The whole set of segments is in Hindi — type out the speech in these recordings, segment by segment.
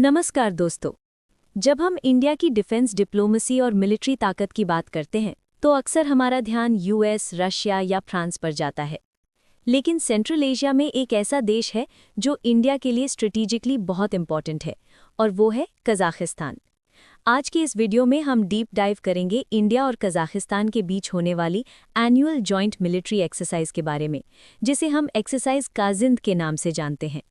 नमस्कार दोस्तों। जब हम इंडिया की डिफेंस डिप्लोमेसी और मिलिट्री ताकत की बात करते हैं तो अक्सर हमारा ध्यान यूएस, रशिया या फ्रांस पर जाता है। लेकिन सेंट्रल एशिया में एक ऐसा देश है जो इंडिया के लिए स्ट्रेटेजिकली बहुत इंपॉर्टेंट है, और वो है कजाकिस्तान। आज के इस वीडियो में हम डीप डाइव करेंगे इंडिया और कजाकिस्तान के बीच होने वाली एनुअल जॉइंट मिलिट्री एक्सरसाइज के बारे में, जिसे हम एक्सरसाइज काजिंद के नाम से जानते हैं।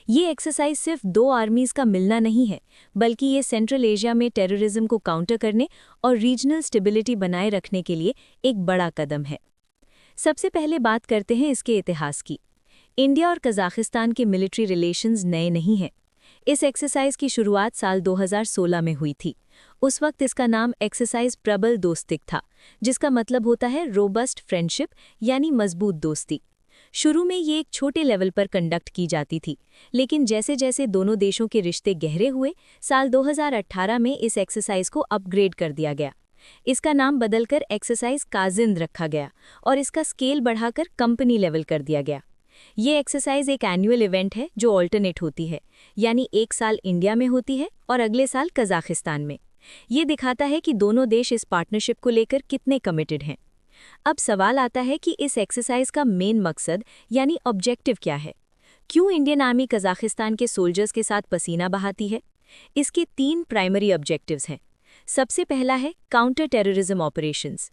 ये एक्सरसाइज सिर्फ दो आर्मीज का मिलना नहीं है, बल्कि ये सेंट्रल एशिया में टेररिज्म को काउंटर करने और रीजनल स्टेबिलिटी बनाए रखने के लिए एक बड़ा कदम है। सबसे पहले बात करते हैं इसके इतिहास की। इंडिया और कजाकिस्तान के मिलिट्री रिलेशंस नए नहीं हैं। इस एक्सरसाइज की शुरुआत साल 2016 में हुई थी। उस वक्त इसका नाम एक्सरसाइज प्रबल दोस्तिक था, जिसका मतलब होता है रोबस्ट फ्रेंडशिप, यानी मजबूत दोस्ती। शुरू में ये एक छोटे लेवल पर कंडक्ट की जाती थी, लेकिन जैसे जैसे दोनों देशों के रिश्ते गहरे हुए, साल 2018 में इस एक्सरसाइज को अपग्रेड कर दिया गया। इसका नाम बदलकर एक्सरसाइज काजिंद रखा गया और इसका स्केल बढ़ाकर कंपनी लेवल कर दिया गया। ये एक्सरसाइज एक एनुअल इवेंट है जो ऑल्टरनेट होती है, यानी एक साल इंडिया में होती है और अगले साल कजाकिस्तान में। ये दिखाता है कि दोनों देश इस पार्टनरशिप को लेकर कितने कमिटेड हैं। अब सवाल आता है कि इस एक्सरसाइज का मेन मकसद यानी ऑब्जेक्टिव क्या है। क्यों इंडियन आर्मी कजाकिस्तान के सोल्जर्स के साथ पसीना बहाती है? इसके 3 प्राइमरी ऑब्जेक्टिव्स हैं। सबसे पहला है काउंटर टेररिज्म ऑपरेशंस।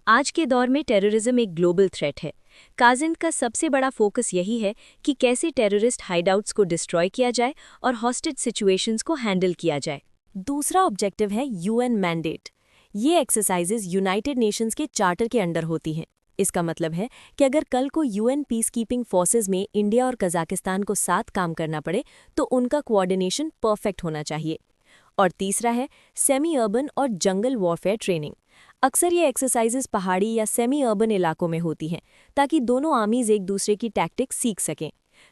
आज के दौर में टेररिज्म एक ग्लोबल थ्रेट है। काजिंद का सबसे बड़ा फोकस यही है कि कैसे टेररिस्ट हाइडआउट्स को डिस्ट्रॉय किया जाए और हॉस्टेज सिचुएशंस को हैंडल किया जाए। दूसरा ऑब्जेक्टिव है यूएन मैंडेट। ये एक्सरसाइजेज यूनाइटेड नेशंस के चार्टर के अंडर होती हैं। इसका मतलब है कि अगर कल को यूएन पीस कीपिंग फोर्सेज में इंडिया और कजाकिस्तान को साथ काम करना पड़े तो उनका कोऑर्डिनेशन परफेक्ट होना चाहिए। और तीसरा है सेमी अर्बन और जंगल वॉरफेयर ट्रेनिंग। अक्सर ये एक्सरसाइजेज पहाड़ी या सेमी अर्बन इलाकों में होती हैं, ताकि दोनों आर्मीज एक दूसरे की टैक्टिक्स सीख सकें।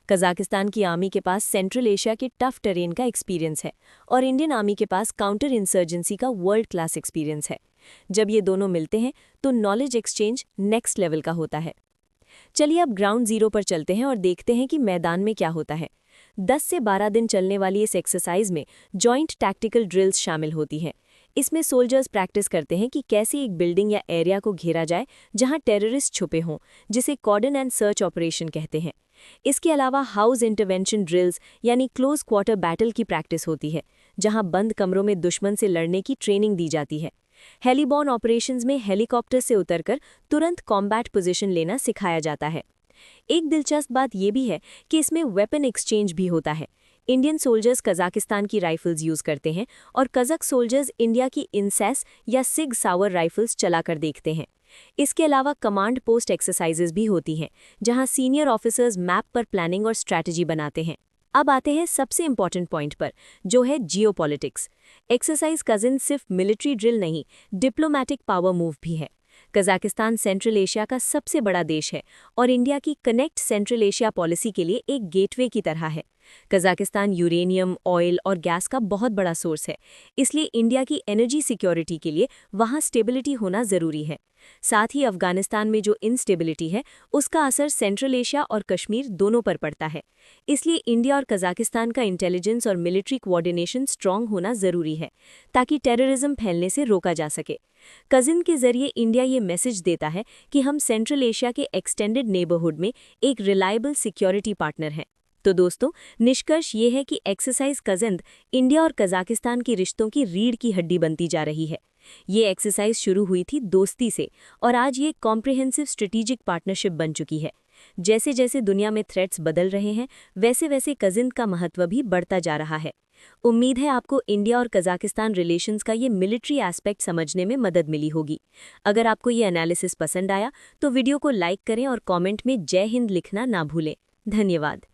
कजाकिस्तान की आर्मी के पास सेंट्रल एशिया के टफ टेरेन का एक्सपीरियंस है और इंडियन आर्मी के पास काउंटर इंसर्जेंसी का वर्ल्ड क्लास एक्सपीरियंस है। जब ये दोनों मिलते हैं तो नॉलेज एक्सचेंज नेक्स्ट लेवल का होता है। चलिए अब ग्राउंड जीरो पर चलते हैं और देखते हैं कि मैदान में क्या होता है। 10 से 12 दिन चलने वाली इस एक्सरसाइज में जॉइंट टैक्टिकल ड्रिल्स शामिल होती हैं। इसमें सोल्जर्स प्रैक्टिस करते हैं कि कैसे एक बिल्डिंग या एरिया को घेरा जाए जहां टेररिस्ट छुपे हों, जिसे कॉर्डन एंड सर्च ऑपरेशन कहते हैं। इसके अलावा हाउस इंटरवेंशन ड्रिल्स यानी क्लोज क्वार्टर बैटल की प्रैक्टिस होती है, जहां बंद कमरों में दुश्मन से लड़ने की ट्रेनिंग दी जाती है। हेलीबॉर्न ऑपरेशंस में हेलीकॉप्टर से उतरकर तुरंत कॉम्बैट पोजीशन लेना सिखाया जाता है। एक दिलचस्प बात यह भी है कि इसमें वेपन एक्सचेंज भी होता है। इंडियन सोल्जर्स कजाकिस्तान की राइफल्स यूज करते हैं और कज़क सोल्जर्स इंडिया की इंसेस या सिग सावर राइफल्स चलाकर देखते हैं। इसके अलावा कमांड पोस्ट एक्सरसाइजेज भी होती हैं, जहां सीनियर ऑफिसर्स मैप पर प्लानिंग और स्ट्रैटेजी बनाते हैं। अब आते हैं सबसे इंपॉर्टेंट पॉइंट पर, जो है जियोपॉलिटिक्स। एक्सरसाइज काजिंद सिर्फ मिलिट्री ड्रिल नहीं, डिप्लोमैटिक पावर मूव भी है। कजाकिस्तान सेंट्रल एशिया का सबसे बड़ा देश है और इंडिया की कनेक्ट सेंट्रल एशिया पॉलिसी के लिए एक गेटवे की तरह है। कजाकिस्तान यूरेनियम, ऑयल और गैस का बहुत बड़ा सोर्स है, इसलिए इंडिया की एनर्जी सिक्योरिटी के लिए वहाँ स्टेबिलिटी होना ज़रूरी है। साथ ही अफगानिस्तान में जो इनस्टेबिलिटी है, उसका असर सेंट्रल एशिया और कश्मीर दोनों पर पड़ता है। इसलिए इंडिया और कजाकिस्तान का इंटेलिजेंस और मिलिट्री कोऑर्डिनेशन स्ट्रांग होना ज़रूरी है, ताकि टेररिज्म फैलने से रोका जा सके। काजिंद के जरिए इंडिया ये मैसेज देता है कि हम सेंट्रल एशिया के एक्सटेंडेड नेबरहुड में एक रिलायबल सिक्योरिटी पार्टनर हैं। तो दोस्तों, निष्कर्ष ये है कि एक्सरसाइज काजिंद इंडिया और कजाकिस्तान के रिश्तों की रीढ़ की हड्डी बनती जा रही है। ये एक्सरसाइज शुरू हुई थी दोस्ती से और आज ये कॉम्प्रिहेंसिव स्ट्रेटेजिक पार्टनरशिप बन चुकी है। जैसे जैसे दुनिया में थ्रेट्स बदल रहे हैं, वैसे वैसे काजिंद का महत्व भी बढ़ता जा रहा है। उम्मीद है आपको इंडिया और कजाकिस्तान रिलेशंस का ये मिलिट्री एस्पेक्ट समझने में मदद मिली होगी। अगर आपको ये एनालिसिस पसंद आया तो वीडियो को लाइक करें और कमेंट में जय हिंद लिखना ना भूलें। धन्यवाद।